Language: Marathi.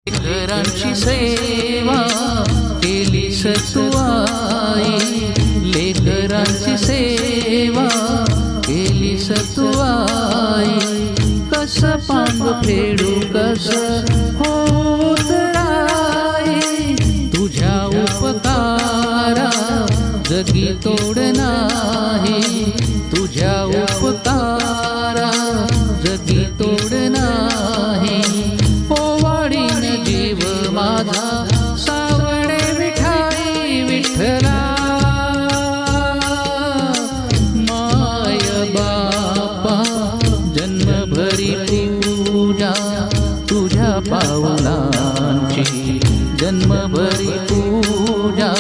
लेकरांची सेवा केलीस तू आई, लेकरांची सेवा केलीस तू आई. कस पांग फेडू कस होत आई, तुझ्या उपकारा जगी तोड नाही, तुझ्या उपकारा जगी तोड नाही. ओवाळीन जीव माझा सावळे विठाई विठ्ठला, माय बापा जन्मभरी पूजा तुझ्या पावलांची, जन्मभरी पूजा